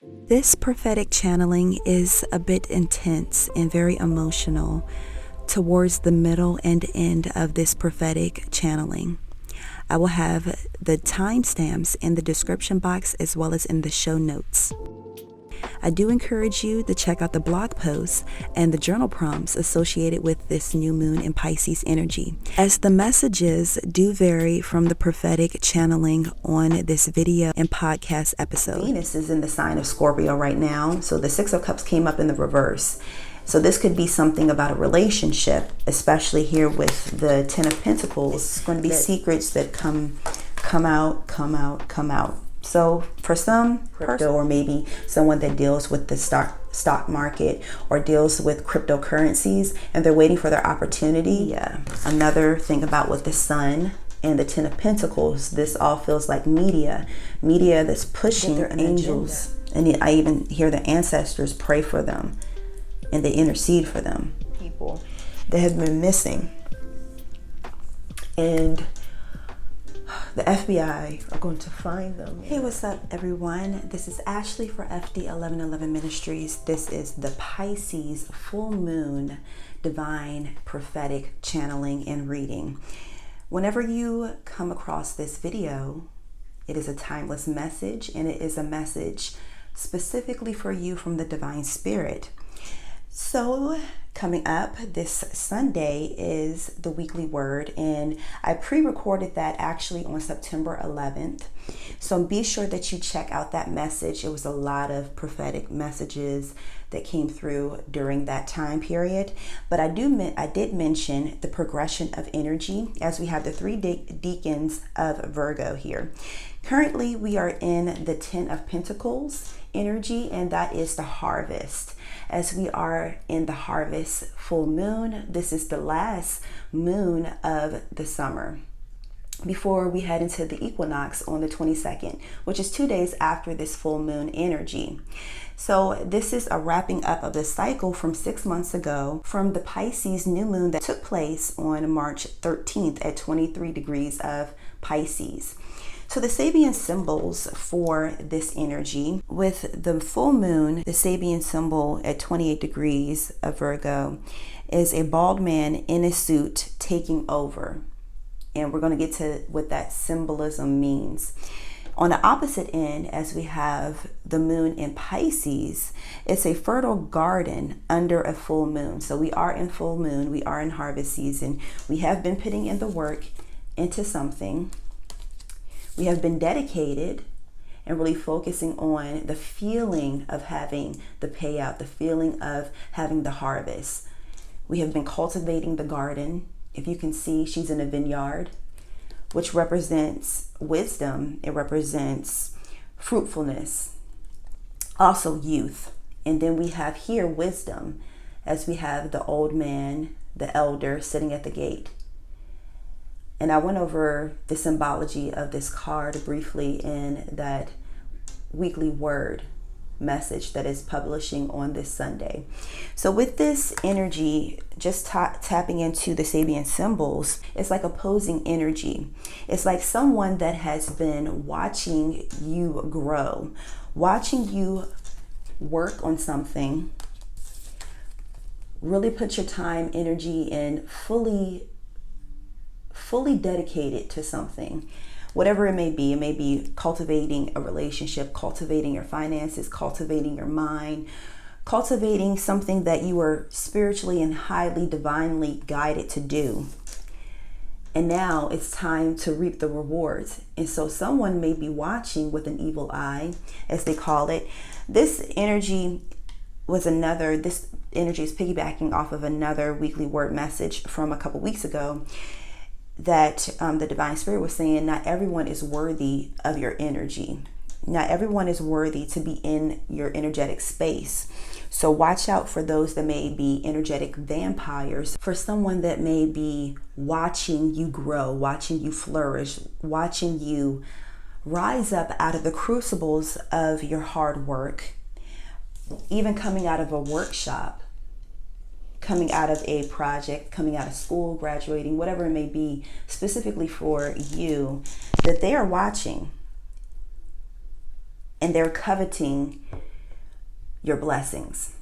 This prophetic channeling is a bit intense and very emotional towards the middle and end of this prophetic channeling. I will have the timestamps in the description box as well as in the show notes. I do encourage you to check out the blog posts and the journal prompts associated with this new moon in Pisces energy, as the messages do vary from the prophetic channeling on this video and podcast episode. Venus is in the sign of Scorpio right now, so the Six of Cups came up in the reverse. So this could be something about a relationship, especially here with the Ten of Pentacles. It's going to be secrets that come out. So for some crypto, or maybe someone that deals with the stock market or deals with cryptocurrencies and they're waiting for their opportunity. Yeah. Another thing about with the Sun and the Ten of Pentacles, this all feels like media that's pushing their angels. And I even hear the ancestors pray for them and they intercede for them. People that have been missing. And the FBI are going to find them. Hey, what's up, everyone? This is Ashley for FD 1111 Ministries. This is the Pisces full moon divine prophetic channeling and reading. Whenever you come across this video, it is a timeless message, and it is a message specifically for you from the divine spirit. So coming up this Sunday is the weekly word, and I pre-recorded that actually on September 11th. So be sure that you check out that message. It was a lot of prophetic messages that came through during that time period. But I did mention the progression of energy, as we have the three deacons of Virgo here. Currently, we are in the Ten of Pentacles energy, and that is the harvest. As we are in the harvest full moon, this is the last moon of the summer before we head into the equinox on the 22nd, which is 2 days after this full moon energy. So this is a wrapping up of the cycle from 6 months ago, from the Pisces new moon that took place on March 13th at 23 degrees of Pisces. So the Sabian symbols for this energy, with the full moon, the Sabian symbol at 28 degrees of Virgo is a bald man in a suit taking over. And we're going to get to what that symbolism means. On the opposite end, as we have the moon in Pisces, it's a fertile garden under a full moon. So we are in full moon, we are in harvest season. We have been putting in the work into something. We have been dedicated and really focusing on the feeling of having the payout, the feeling of having the harvest. We have been cultivating the garden. If you can see, she's in a vineyard, which represents wisdom. It represents fruitfulness, also youth. And then we have here wisdom, as we have the old man, the elder, sitting at the gate. And I went over the symbology of this card briefly in that weekly word message that is publishing on this Sunday. So with this energy, just tapping into the Sabian symbols, it's like opposing energy. It's like someone that has been watching you grow, watching you work on something, really put your time, energy, and fully dedicated to something, whatever it may be. It may be cultivating a relationship, cultivating your finances, cultivating your mind, cultivating something that you were spiritually and highly divinely guided to do. And now it's time to reap the rewards. And so someone may be watching with an evil eye, as they call it. This energy is piggybacking off of another weekly word message from a couple weeks ago, that the divine spirit was saying, not everyone is worthy of your energy. Not everyone is worthy to be in your energetic space. So watch out for those that may be energetic vampires, for someone that may be watching you grow, watching you flourish, watching you rise up out of the crucibles of your hard work, even coming out of a workshop, coming out of a project, coming out of school, graduating, whatever it may be, specifically for you, that they are watching and they're coveting your blessings.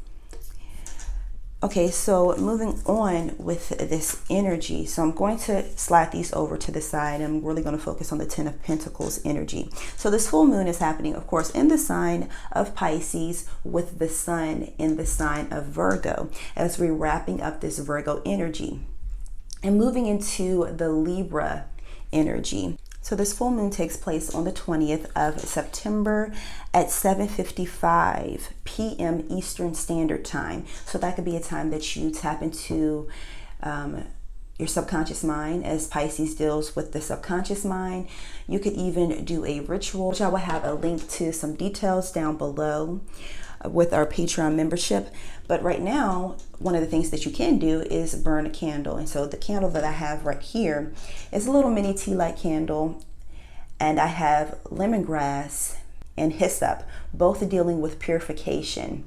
Okay, so moving on with this energy. So I'm going to slide these over to the side. I'm really going to focus on the Ten of Pentacles energy. So this full moon is happening, of course, in the sign of Pisces with the sun in the sign of Virgo, as we're wrapping up this Virgo energy and moving into the Libra energy. So this full moon takes place on the 20th of September at 7:55 p.m. Eastern Standard Time. So that could be a time that you tap into your subconscious mind, as Pisces deals with the subconscious mind. You could even do a ritual, which I will have a link to some details down below with our Patreon membership. But right now, one of the things that you can do is burn a candle. And so the candle that I have right here is a little mini tea light candle, and I have lemongrass and hyssop, both dealing with purification.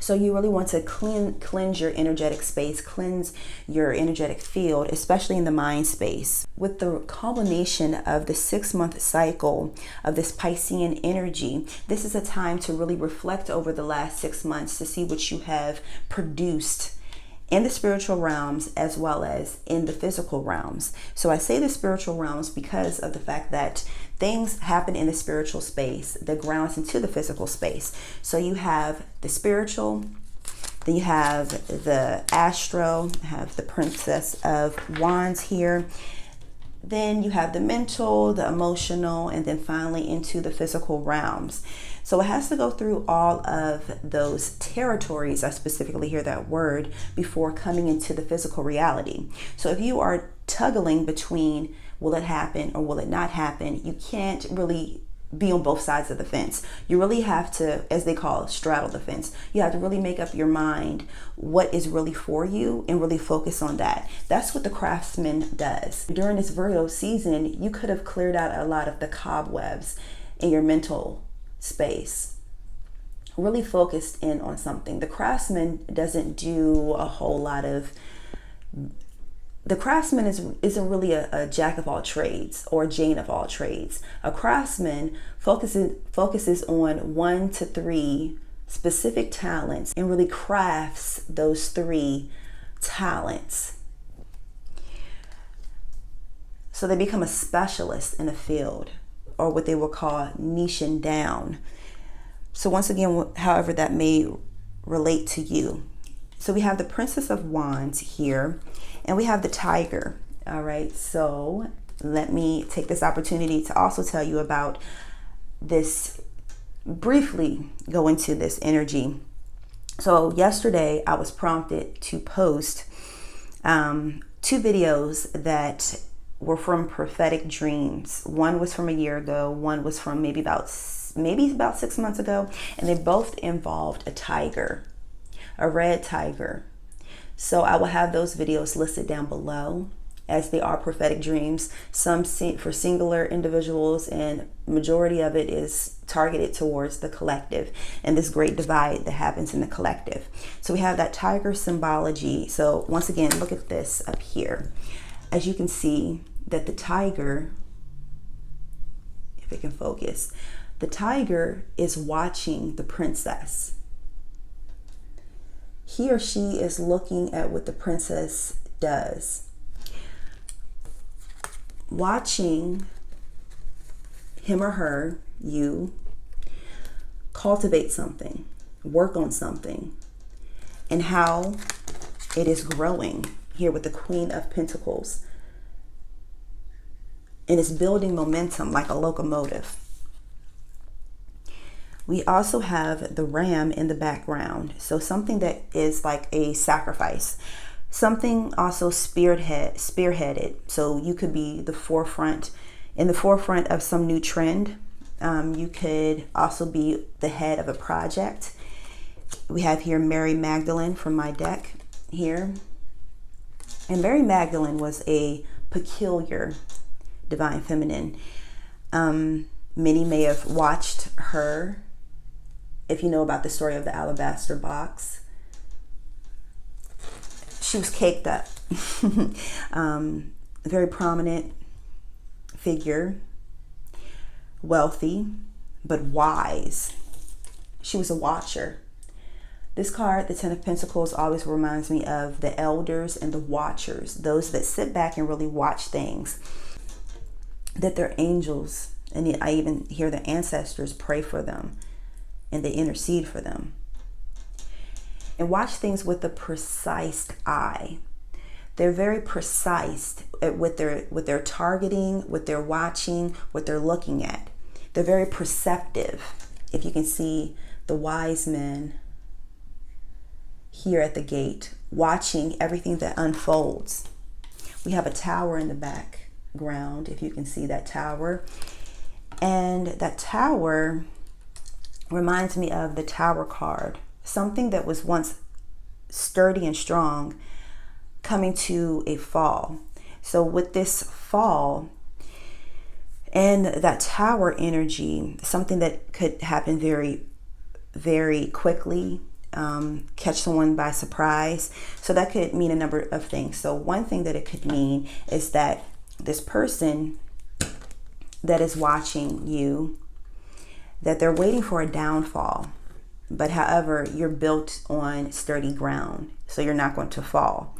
So you really want to cleanse your energetic space, cleanse your energetic field, especially in the mind space. With the culmination of the 6-month cycle of this Piscean energy, this is a time to really reflect over the last 6 months to see what you have produced in the spiritual realms as well as in the physical realms. So I say the spiritual realms because of the fact that things happen in the spiritual space that grounds into the physical space. So you have the spiritual, then you have the astral, have the Princess of Wands here. Then you have the mental, the emotional, and then finally into the physical realms. So it has to go through all of those territories, I specifically hear that word, before coming into the physical reality. So if you are tugging between will it happen or will it not happen, you can't really be on both sides of the fence. You really have to, as they call it, straddle the fence. You have to really make up your mind what is really for you and really focus on that. That's what the craftsman does. During this Virgo season, you could have cleared out a lot of the cobwebs in your mental space. Really focused in on something. The craftsman doesn't do a whole lot of... The craftsman isn't really a jack of all trades or a Jane of all trades. A craftsman focuses on 1 to 3 specific talents and really crafts those 3 talents. So they become a specialist in a field, or what they will call niching down. So once again, however that may relate to you. So we have the Princess of Wands here, and we have the Tiger. All right, so let me take this opportunity to also tell you about this, briefly go into this energy. So yesterday I was prompted to post 2 videos that were from Prophetic Dreams. One was from a year ago, one was from maybe about 6 months ago, and they both involved a tiger, a red tiger. So I will have those videos listed down below, as they are prophetic dreams, some for singular individuals, and majority of it is targeted towards the collective and this great divide that happens in the collective. So we have that tiger symbology. So once again, look at this up here. As you can see that the tiger, if it can focus, the tiger is watching the princess. He or she is looking at what the princess does, watching him or her, you, cultivate something, work on something, and how it is growing here with the Queen of Pentacles. And it's building momentum like a locomotive. We also have the ram in the background. So something that is like a sacrifice. Something also spearheaded. So you could be in the forefront of some new trend. You could also be the head of a project. We have here Mary Magdalene from my deck here. And Mary Magdalene was a peculiar divine feminine. Many may have watched her. If you know about the story of the alabaster box, she was caked up. A very prominent figure, wealthy, but wise. she was a watcher. This card, the Ten of Pentacles, always reminds me of the elders and the watchers, those that sit back and really watch things, that they're angels. And I even hear the ancestors pray for them and they intercede for them. And watch things with a precise eye. They're very precise with their targeting, with their watching, what they're looking at. They're very perceptive. If you can see the wise men here at the gate, watching everything that unfolds. We have a tower in the background, if you can see that tower. And that tower reminds me of the Tower card. Something that was once sturdy and strong coming to a fall. So with this fall and that tower energy, something that could happen very, very quickly, catch someone by surprise. So that could mean a number of things. So one thing that it could mean is that this person that is watching you, that they're waiting for a downfall. But however, you're built on sturdy ground, so you're not going to fall.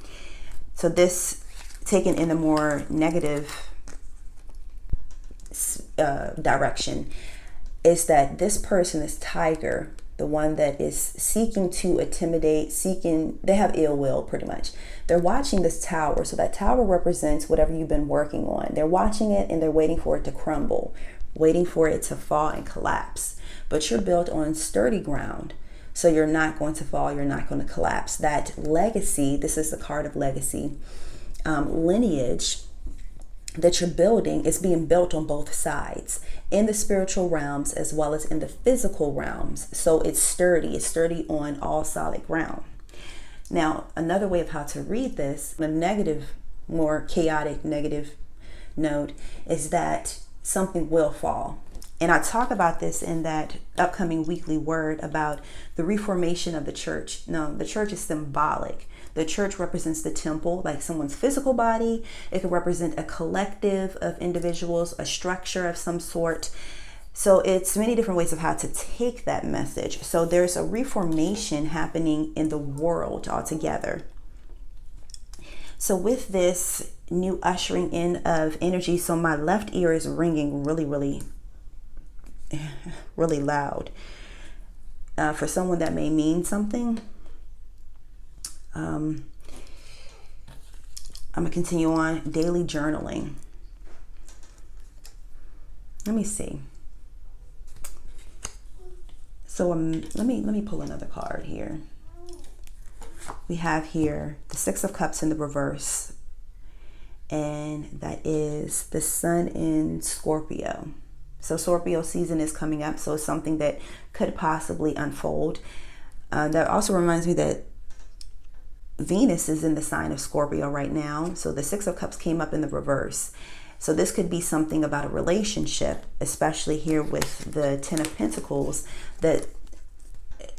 So this, taken in a more negative direction, is that this person, this tiger, the one that is seeking to intimidate, they have ill will pretty much. They're watching this tower. So that tower represents whatever you've been working on. They're watching it and they're waiting for it to crumble, waiting for it to fall and collapse. But you're built on sturdy ground. So you're not going to fall, you're not going to collapse. That legacy, this is the card of legacy, lineage that you're building is being built on both sides, in the spiritual realms as well as in the physical realms. So it's sturdy on all solid ground. Now, another way of how to read this, a negative, more chaotic negative note, is that something will fall. And I talk about this in that upcoming weekly word about the reformation of the church. No, the church is symbolic. The church represents the temple, like someone's physical body. It could represent a collective of individuals, a structure of some sort. So it's many different ways of how to take that message. So there's a reformation happening in the world altogether. So with this new ushering in of energy, so my left ear is ringing really, really loud. For someone that may mean something. I'm gonna continue on. Daily journaling. Let me see. So let me pull another card here. We have here the Six of Cups in the reverse, and that is the Sun in Scorpio. So Scorpio season is coming up, so it's something that could possibly unfold. That also reminds me that Venus is in the sign of Scorpio right now. So the Six of Cups came up in the reverse. So this could be something about a relationship, especially here with the Ten of Pentacles, that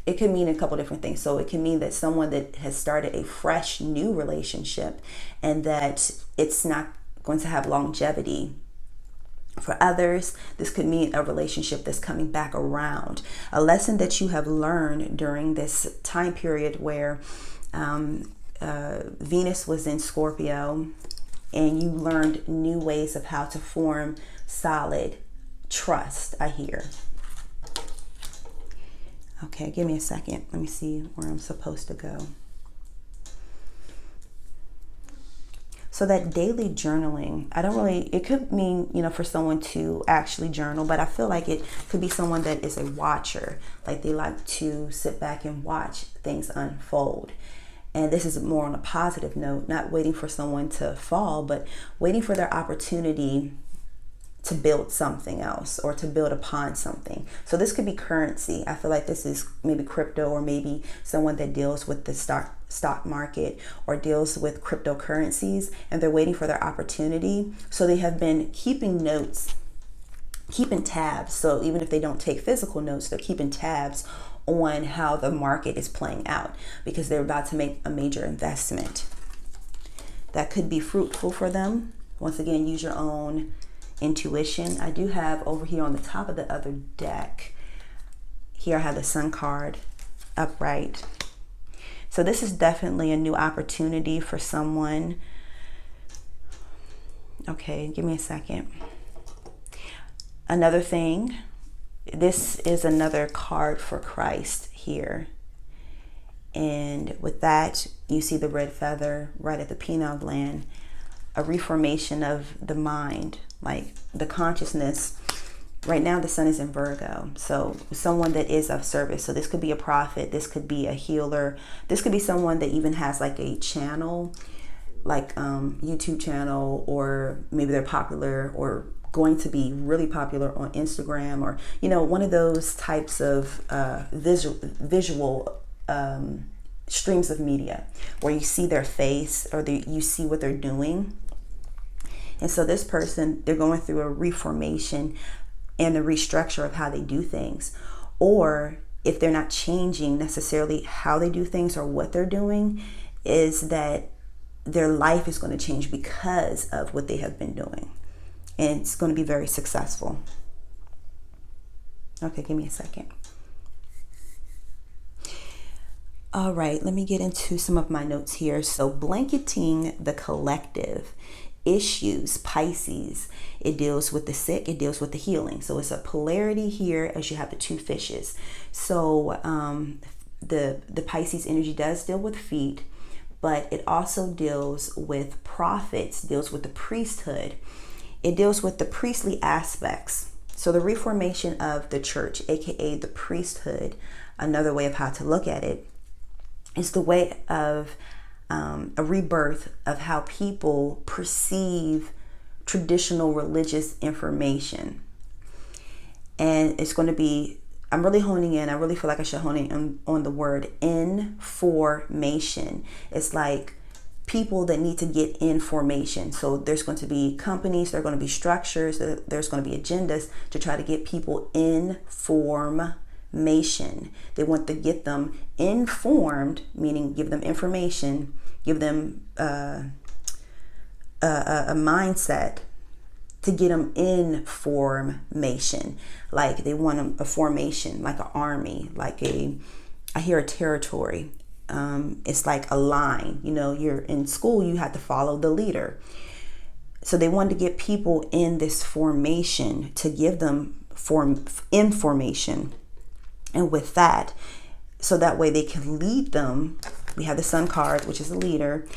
it could mean a couple different things. So it can mean that someone that has started a fresh new relationship and that it's not going to have longevity. For others, this could mean a relationship that's coming back around. A lesson that you have learned during this time period where Venus was in Scorpio, and you learned new ways of how to form solid trust, I hear. Okay, give me a second. Let me see where I'm supposed to go. So that daily journaling, it could mean, for someone to actually journal, but I feel like it could be someone that is a watcher. Like they like to sit back and watch things unfold. And this is more on a positive note, not waiting for someone to fall, but waiting for their opportunity to build something else or to build upon something. So this could be currency. I feel like this is maybe crypto, or maybe someone that deals with the stock market or deals with cryptocurrencies, and they're waiting for their opportunity. So they have been keeping notes, keeping tabs. So even if they don't take physical notes, they're keeping tabs on how the market is playing out because they're about to make a major investment. That could be fruitful for them. Once again, use your own intuition. I do have over here on the top of the other deck Here I have the Sun card upright. So this is definitely a new opportunity for someone. Okay, give me a second. Another thing, this is another card for Christ here. And with that, you see the red feather right at the pineal gland, a reformation of the mind, like the consciousness. Right now, the sun is in Virgo, so someone that is of service. So this could be a prophet, this could be a healer, this could be someone that even has like a channel, like YouTube channel, or maybe they're popular or going to be really popular on Instagram, or, you know, one of those types of visual streams of media where you see their face or you see what they're doing. And so this person, they're going through a reformation and a restructure of how they do things. Or if they're not changing necessarily how they do things or what they're doing, is that their life is going to change because of what they have been doing. And it's going to be very successful. Okay, give me a second. All right, let me get into some of my notes here. So blanketing the collective issues, Pisces, it deals with the sick, it deals with the healing. So it's a polarity here as you have the two fishes. So the Pisces energy does deal with feet, but it also deals with prophets, deals with the priesthood. It deals with the priestly aspects. So the reformation of the church, aka the priesthood, another way of how to look at it, is the way of a rebirth of how people perceive traditional religious information. And it's going to be, I'm really honing in, I really feel like I should hone in on the word information. It's like people that need to get information. So there's going to be companies, there are going to be structures, there's going to be agendas to try to get people information. They want to get them informed, meaning give them information, give them a mindset to get them in formation. Like they want a formation, like an army, like I hear a territory. It's like a line. You know, you're in school, you have to follow the leader. So they wanted to get people in this formation to give them information. And with that, so that way they can lead them. We have the Sun card, which is the leader.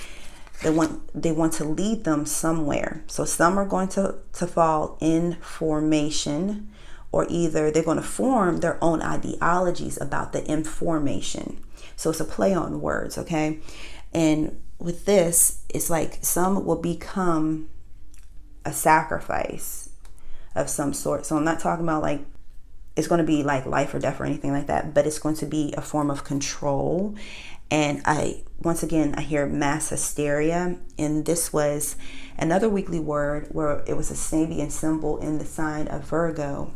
They want to lead them somewhere. So some are going to fall in formation, or either they're going to form their own ideologies about the information. So it's a play on words, okay? And with this, it's like some will become a sacrifice of some sort. So I'm not talking about like it's going to be like life or death or anything like that, but it's going to be a form of control. And once again, I hear mass hysteria. And this was another weekly word where it was a Sabian symbol in the sign of Virgo.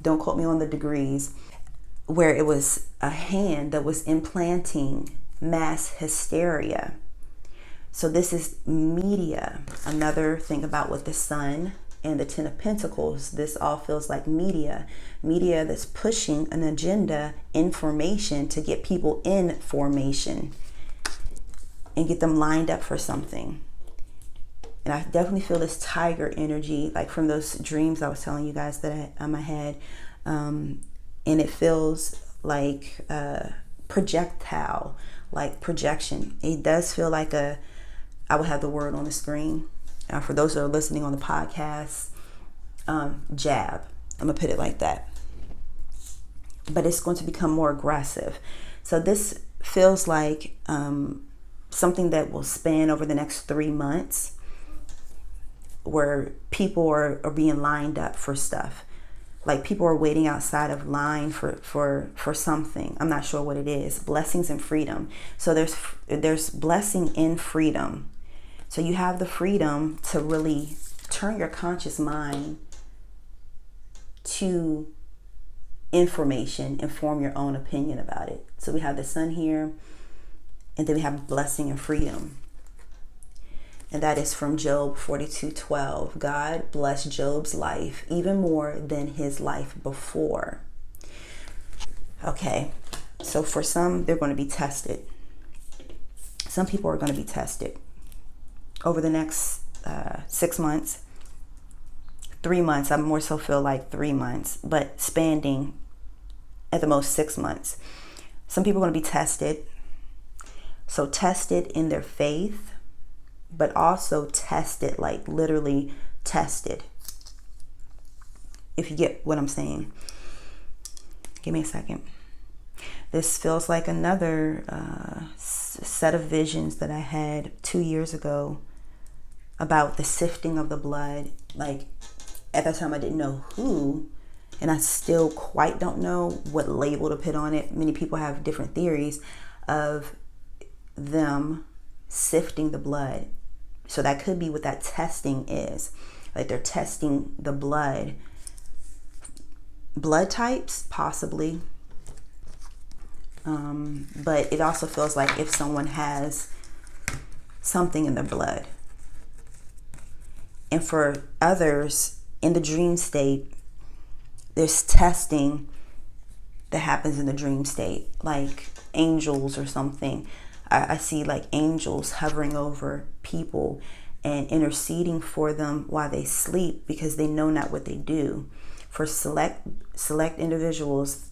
Don't quote me on the degrees, where it was a hand that was implanting mass hysteria. So this is media. Another thing about with the Sun and the Ten of Pentacles, this all feels like media that's pushing an agenda, information, to get people in formation and get them lined up for something. And I definitely feel this tiger energy, like from those dreams I was telling you guys that I had. And it feels like projectile, like projection. It does feel like I will have the word on the screen. For those that are listening on the podcast, jab. I'm gonna put it like that. But it's going to become more aggressive. So this feels like something that will span over the next 3 months, where people are being lined up for stuff. Like people are waiting outside of line for something. I'm not sure what it is. Blessings and freedom. So there's blessing in freedom. So you have the freedom to really turn your conscious mind to information and form your own opinion about it. So we have the Sun here, and then we have blessing and freedom. And that is from Job 42:12. God blessed Job's life even more than his life before. Okay, so for some, they're going to be tested. Some people are going to be tested over the next 6 months, 3 months. I more so feel like 3 months, but spanning at the most 6 months. Some people are going to be tested. So tested in their faith, but also tested, like literally tested. If you get what I'm saying. Give me a second. This feels like another set of visions that I had 2 years ago about the sifting of the blood. Like at that time I didn't know who, and I still quite don't know what label to put on it. Many people have different theories of them sifting the blood. So that could be what that testing is. Like they're testing the blood. Blood types, possibly. But it also feels like if someone has something in their blood. And for others, in the dream state, there's testing that happens in the dream state, like angels or something. I see like angels hovering over people and interceding for them while they sleep, because they know not what they do. For select individuals,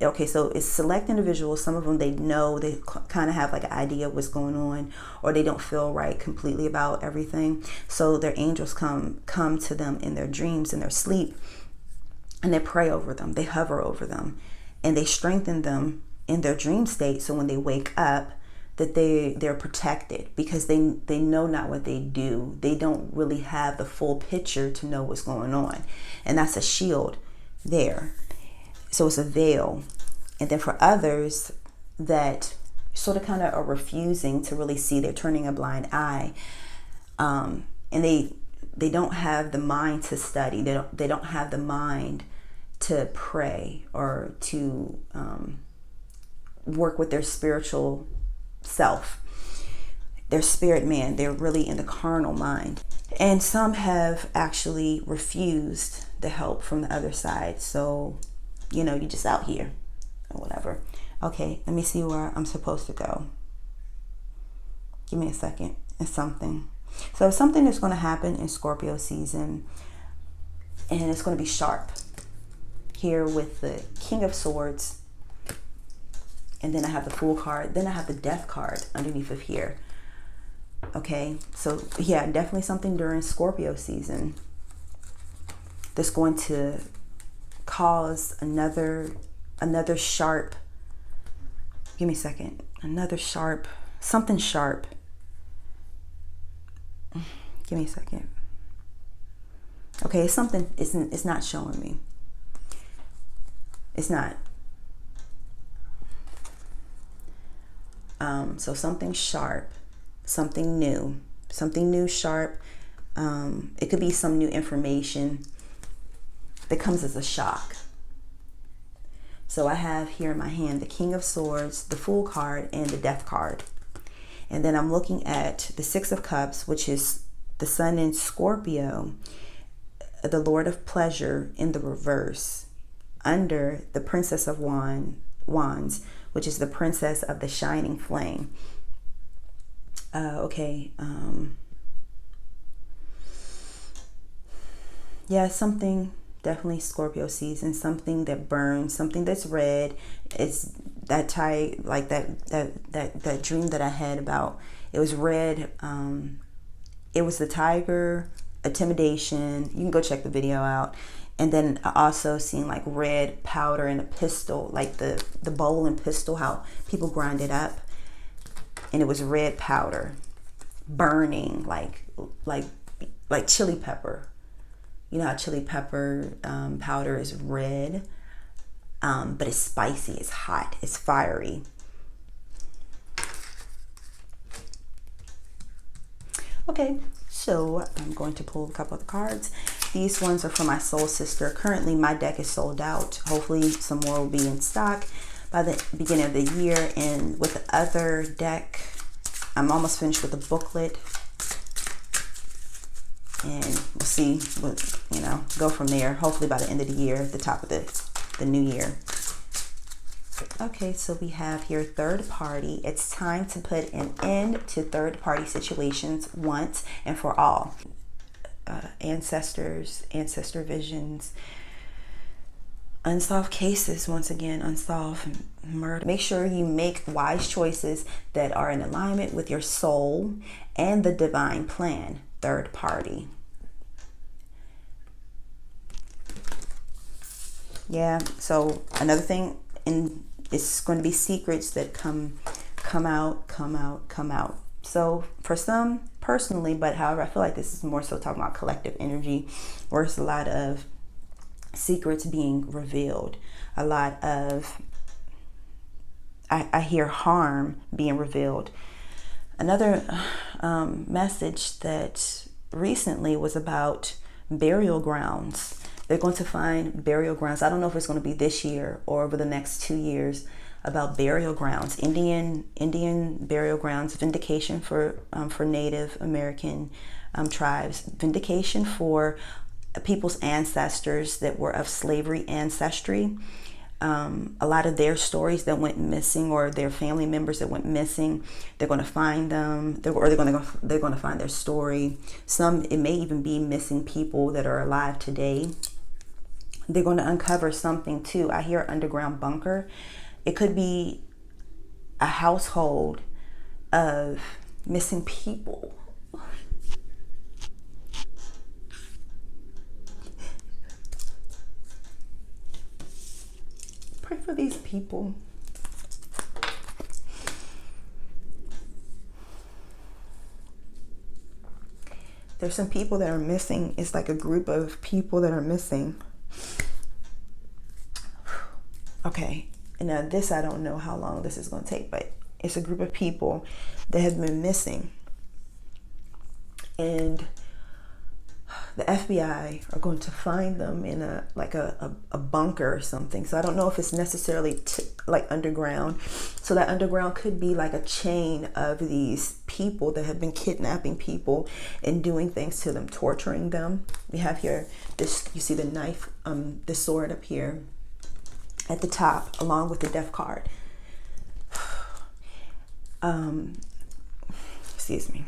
okay, so it's select individuals. Some of them, they know, they kind of have like an idea of what's going on, or they don't feel right completely about everything. So their angels come to them in their dreams, in their sleep, and they pray over them. They hover over them, and they strengthen them in their dream state. So when they wake up, that they're protected, because they know not what they do. They don't really have the full picture to know what's going on, and that's a shield there. So it's a veil. And then for others that sort of kind of are refusing to really see, they're turning a blind eye, and they don't have the mind to study. They don't have the mind to pray or to work with their spiritual self, their spirit man. They're really in the carnal mind. And some have actually refused the help from the other side. So, you know, you're just out here or whatever. Okay, let me see where I'm supposed to go. Give me a second. It's something. So something that's going to happen in Scorpio season, and it's going to be sharp. Here with the King of Swords, and then I have the Fool card, then I have the Death card underneath of here. Okay, so yeah, definitely something during Scorpio season that's going to cause another sharp, give me a second, another sharp, something sharp. Give me a second. Okay, it's something, it's not showing me. It's not. So something sharp, something new, sharp. It could be some new information that comes as a shock. So I have here in my hand the King of Swords, the Fool card, and the Death card. And then I'm looking at the Six of Cups, which is the Sun in Scorpio, the Lord of Pleasure in the reverse, under the Princess of Wands, which is the Princess of the Shining Flame. Yeah, something definitely Scorpio season, something that burns, something that's red. It's that like that dream that I had about, it was red. It was the tiger, intimidation. You can go check the video out. And then I also seen like red powder in a pistol, like the bowl and pistol, how people grind it up. And it was red powder, burning like chili pepper. You know how chili pepper powder is red, but it's spicy, it's hot, it's fiery. Okay, so I'm going to pull a couple of the cards. These ones are for my soul sister. Currently, my deck is sold out. Hopefully, some more will be in stock by the beginning of the year. And with the other deck, I'm almost finished with the booklet. And we'll see what, go from there. Hopefully by the end of the year, the top of the new year. Okay, so we have here third party. It's time to put an end to third party situations once and for all. Ancestors, ancestor visions, unsolved cases, once again, unsolved murder. Make sure you make wise choices that are in alignment with your soul and the divine plan. Third party. Yeah, so another thing, it's going to be secrets that come out. So for some personally, but however, I feel like this is more so talking about collective energy, where it's a lot of secrets being revealed, a lot of, I hear harm being revealed. Another message that recently was about burial grounds. They're going to find burial grounds. I don't know if it's going to be this year or over the next 2 years, about burial grounds, Indian burial grounds, vindication for Native American tribes, vindication for people's ancestors that were of slavery ancestry. A lot of their stories that went missing, or their family members that went missing, they're going to find them, they're going to find their story. Some, it may even be missing people that are alive today. They're going to uncover something too. I hear underground bunker. It could be a household of missing people. Pray for these people. There's some people that are missing. It's like a group of people that are missing. Okay, now this, I don't know how long this is going to take, but it's a group of people that have been missing. And the FBI are going to find them in a bunker or something. So I don't know if it's necessarily like underground. So that underground could be like a chain of these people that have been kidnapping people and doing things to them, torturing them. We have here this, you see the knife, the sword up here at the top, along with the death card. Excuse me.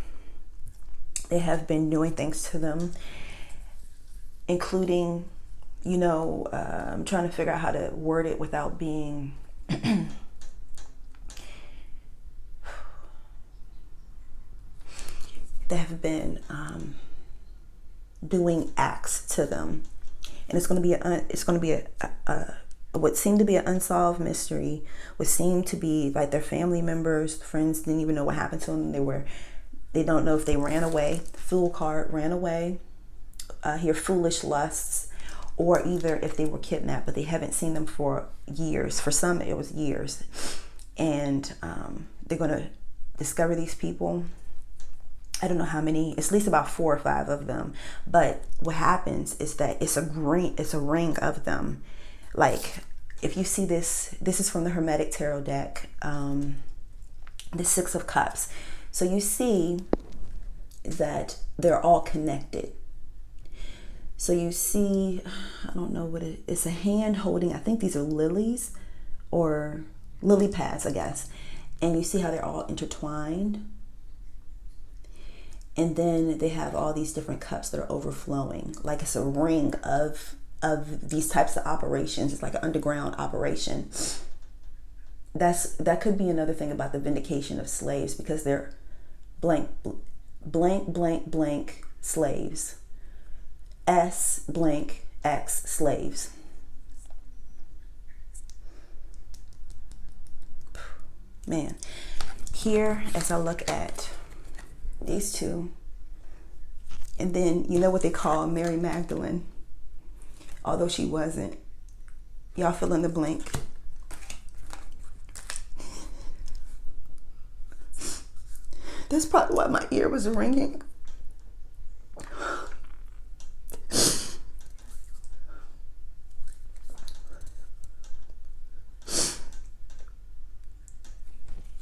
They have been doing things to them, including, you know, I'm trying to figure out how to word it without being they have been doing acts to them, and it's going to be a what seemed to be an unsolved mystery, what seemed to be like their family members, friends didn't even know what happened to them. They don't know if they ran away. Fool card, ran away. Here, foolish lusts, or either if they were kidnapped, but they haven't seen them for years. For some, it was years. And they're going to discover these people. I don't know how many, it's at least about 4 or 5 of them. But what happens is that it's a ring of them. Like, if you see this is from the Hermetic Tarot deck, the 6 of Cups. So you see that they're all connected. So you see, I don't know what it's a hand holding, I think these are lilies or lily pads, I guess. And you see how they're all intertwined. And then they have all these different cups that are overflowing. Like it's a ring of these types of operations. It's like an underground operation. That could be another thing about the vindication of slaves, because they're blank slaves. S blank X slaves. Man, here as I look at these two, and then you know what they call Mary Magdalene, although she wasn't. Y'all fill in the blank. That's probably why my ear was ringing.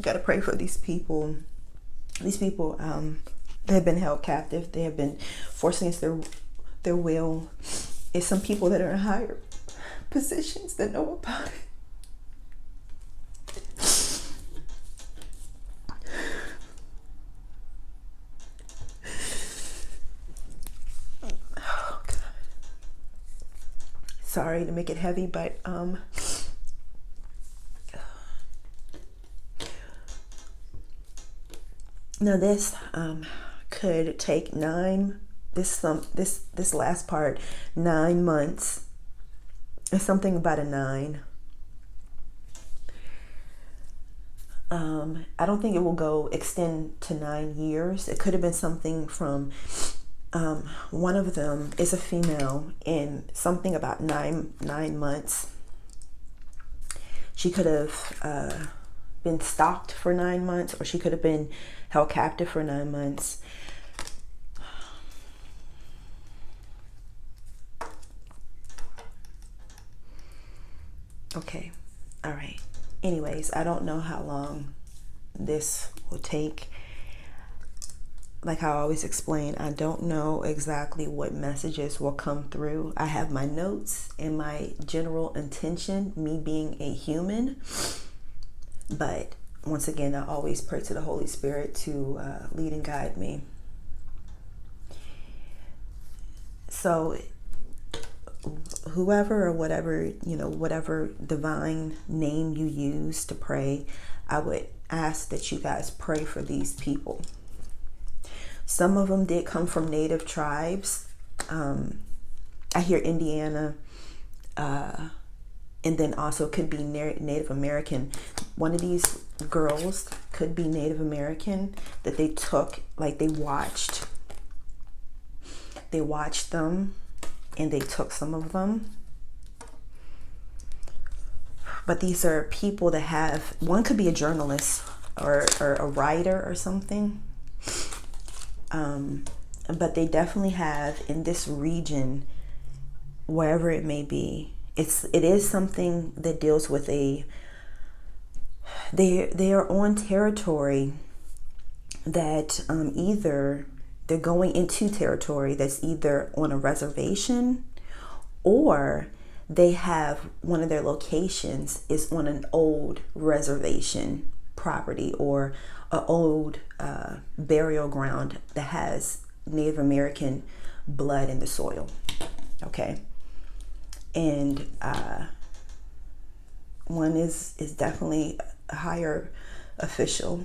Got to pray for these people. These people, they have been held captive. They have been forced against their will. It's some people that are in higher positions that know about it. Sorry to make it heavy, but now this could take this last part 9 months. It's something about a 9. I don't think it will extend to 9 years. It could have been something from one of them is a female, and something about nine months. She could have been stalked for 9 months, or she could have been held captive for 9 months. Okay, all right. Anyways, I don't know how long this will take. Like I always explain, I don't know exactly what messages will come through. I have my notes and my general intention, me being a human. But once again, I always pray to the Holy Spirit to lead and guide me. So whoever or whatever, whatever divine name you use to pray, I would ask that you guys pray for these people. Some of them did come from native tribes. I hear Indiana, and then also could be Native American. One of these girls could be Native American that they took, like they watched them, and they took some of them. But these are people that have, one could be a journalist or a writer or something. But they definitely have in this region, wherever it may be, it is something that deals with they are on territory that either they're going into territory that's either on a reservation, or they have one of their locations is on an old reservation property or an old burial ground that has Native American blood in the soil. Okay, and one is definitely a higher official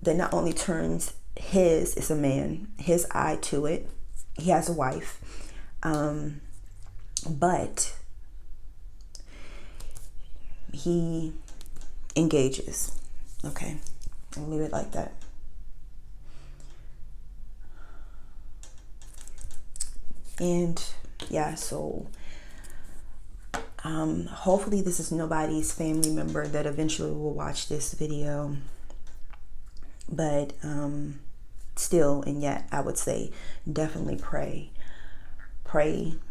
that not only turns is a man, his eye to it. He has a wife, but he engages. Okay, I'll leave it like that. And yeah, so hopefully this is nobody's family member that eventually will watch this video, but still, and yet I would say definitely pray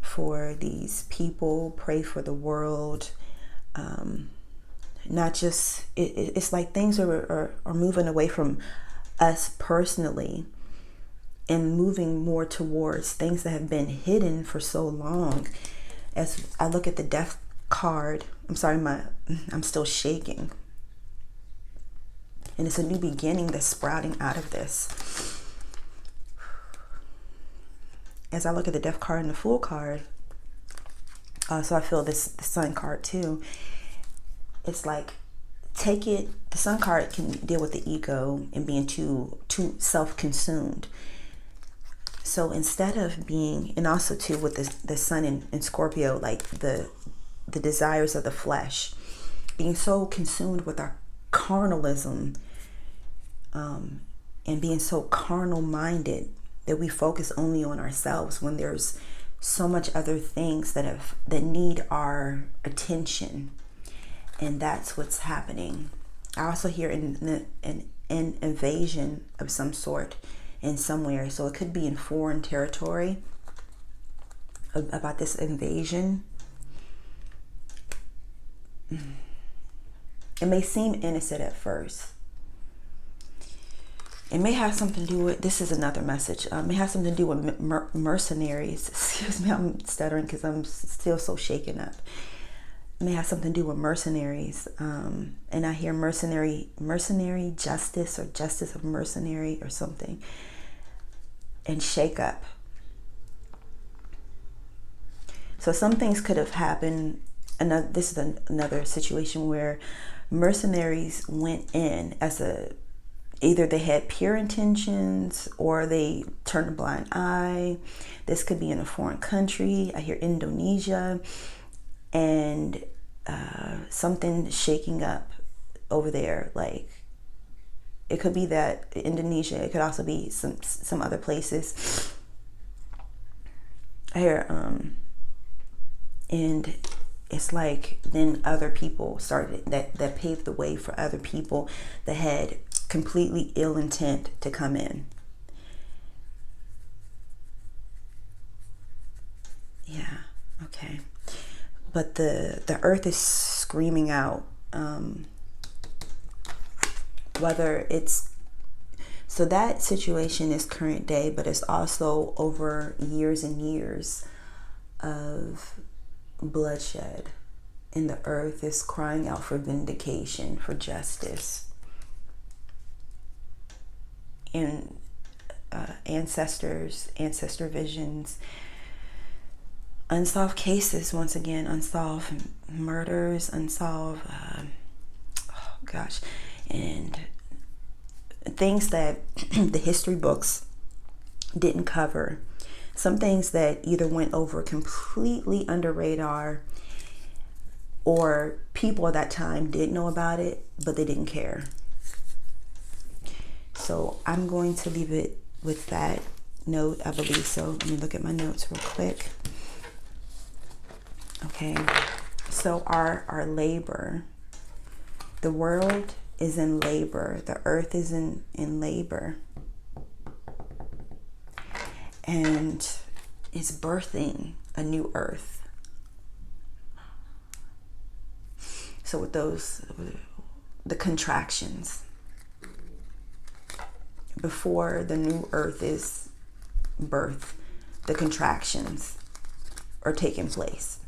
for these people, pray for the world. Not just, it's like things are moving away from us personally and moving more towards things that have been hidden for so long. As I look at the death card, I'm sorry, I'm still shaking. And it's a new beginning that's sprouting out of this. As I look at the death card and the Fool card, so I feel the Sun card too. It's like, the Sun card can deal with the ego and being too self-consumed. So instead of being, and also too with the Sun in Scorpio, like the desires of the flesh, being so consumed with our carnalism, and being so carnal minded that we focus only on ourselves when there's so much other things that need our attention. And that's what's happening. I also hear an invasion of some sort in somewhere. So it could be in foreign territory about this invasion. It may seem innocent at first. It may have something to do with, this is another message, it may have something to do with mercenaries. Excuse me, I'm stuttering because I'm still so shaken up. It may have something to do with mercenaries. And I hear mercenary justice, or justice of mercenary or something. And shake up. So some things could have happened. This is another situation where mercenaries went in as either they had pure intentions or they turned a blind eye. This could be in a foreign country. I hear Indonesia, and something shaking up over there. Like, it could be that Indonesia. It could also be some other places. I hear and it's like then other people started that paved the way for other people that had completely ill intent to come in. Yeah, okay. But the earth is screaming out, whether it's, so that situation is current day, but it's also over years and years of bloodshed, and the earth is crying out for vindication, for justice. And ancestor visions, unsolved cases, once again, unsolved murders, unsolved, and things that the history books didn't cover. Some things that either went over completely under radar, or people at that time did know about it, but they didn't care. So I'm going to leave it with that note, I believe so. Let me look at my notes real quick. Okay, so our labor, the world is in labor, the earth is in labor, and it's birthing a new earth. So with the contractions, before the new earth is birthed, the contractions are taking place.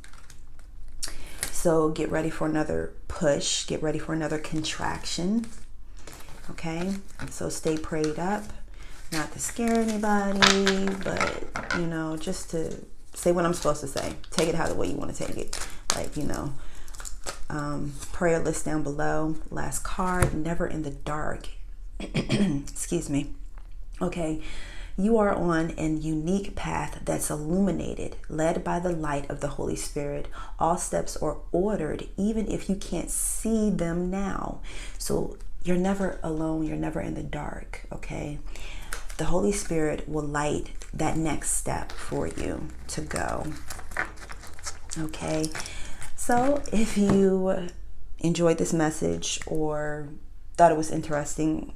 So get ready for another push, get ready for another contraction. Okay, so stay prayed up, not to scare anybody, but just to say what I'm supposed to say. Take it how the way you want to take it. Like, prayer list down below. Last card, never in the dark. Excuse me. Okay, you are on a unique path that's illuminated, led by the light of the Holy Spirit. All steps are ordered, even if you can't see them now. So you're never alone. You're never in the dark. Okay, the Holy Spirit will light that next step for you to go. Okay, so if you enjoyed this message or thought it was interesting,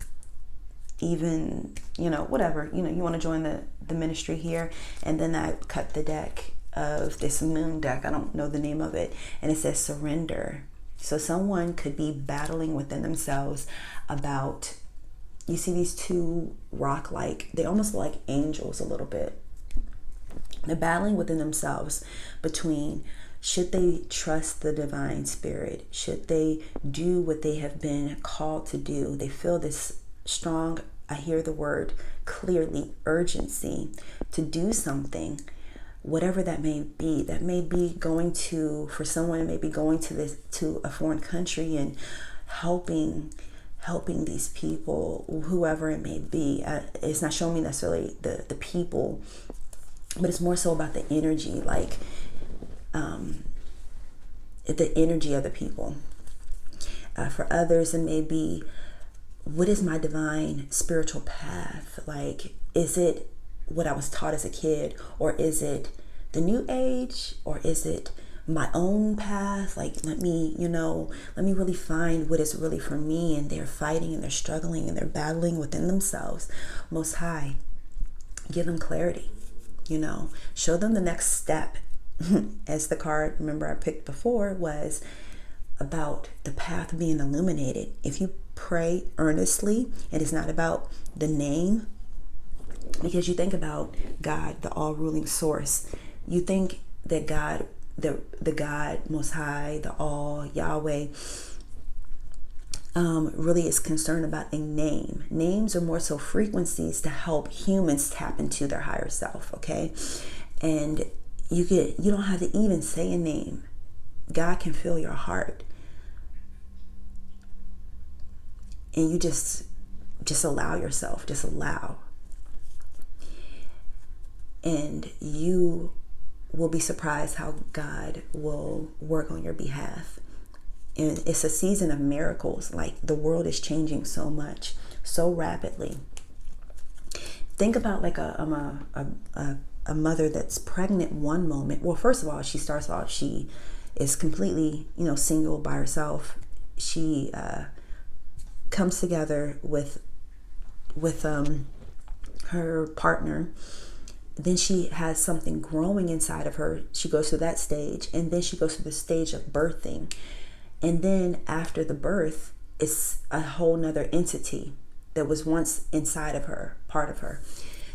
even whatever, you want to join the ministry here, and then I cut the deck of this moon deck, I don't know the name of it, and it says surrender. So someone could be battling within themselves about, you see these two rock-like, they almost like angels a little bit. They're battling within themselves between, should they trust the divine spirit? Should they do what they have been called to do? They feel this strong, I hear the word clearly, urgency to do something, whatever that may be. That may be going to, for someone, it may be going to a foreign country and helping these people, whoever it may be. It's not showing me necessarily the people, but it's more so about the energy, like the energy of the people. For others, it may be, what is my divine spiritual path? Like, is it what I was taught as a kid, or is it the new age, or is it my own path? Like, let me really find what is really for me. And they're fighting and they're struggling and they're battling within themselves. Most High, give them clarity, show them the next step. As the card, remember I picked before, was about the path being illuminated. If you pray earnestly, it is not about the name, because you think about God, the all-ruling source. You think that God, the God Most High, the All, Yahweh, really is concerned about a name. Names are more so frequencies to help humans tap into their higher self, okay? And you don't have to even say a name. God can feel your heart. And you just allow yourself, just allow. And you will be surprised how God will work on your behalf. And it's a season of miracles. Like, the world is changing so much, so rapidly. Think about like a mother that's pregnant one moment. Well, first of all, she starts off, she is completely, single by herself. She comes together with her partner. Then she has something growing inside of her. She goes through that stage, and then she goes through the stage of birthing. And then after the birth, it's a whole nother entity that was once inside of her, part of her.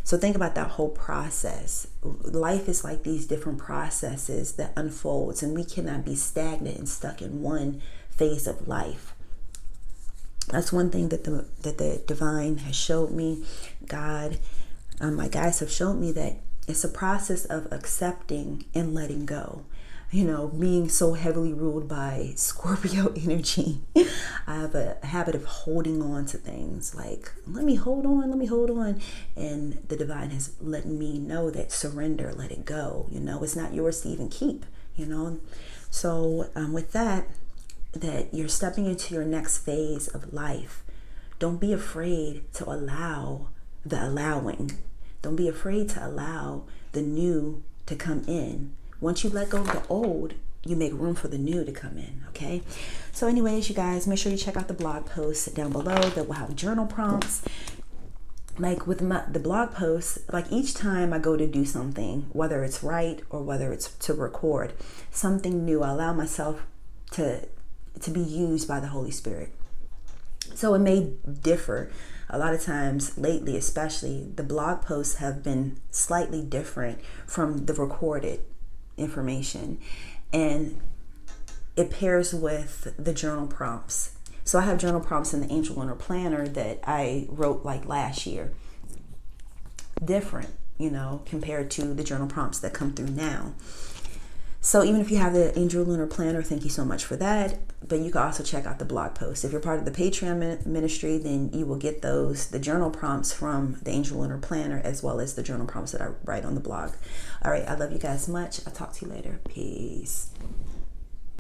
So think about that whole process. Life is like these different processes that unfolds, and we cannot be stagnant and stuck in one phase of life. That's one thing that the divine has showed me. God, my guides have showed me that it's a process of accepting and letting go. Being so heavily ruled by Scorpio energy, I have a habit of holding on to things, like, let me hold on. And the divine has let me know that surrender, let it go. It's not yours to even keep, So with that you're stepping into your next phase of life. Don't be afraid to allow the allowing. Don't be afraid to allow the new to come in. Once you let go of the old, you make room for the new to come in, okay? So anyways, you guys, make sure you check out the blog post down below that will have journal prompts. Like with the blog posts, like each time I go to do something, whether it's write or whether it's to record something new, I allow myself to be used by the Holy Spirit. So it may differ. A lot of times lately, especially, the blog posts have been slightly different from the recorded information, and it pairs with the journal prompts. So I have journal prompts in the Angel Lunar Planner that I wrote like last year. Different, compared to the journal prompts that come through now. So even if you have the Angel Lunar Planner, thank you so much for that. But you can also check out the blog post. If you're part of the Patreon ministry, then you will get the journal prompts from the Angel Lunar Planner, as well as the journal prompts that I write on the blog. All right, I love you guys much. I'll talk to you later. Peace.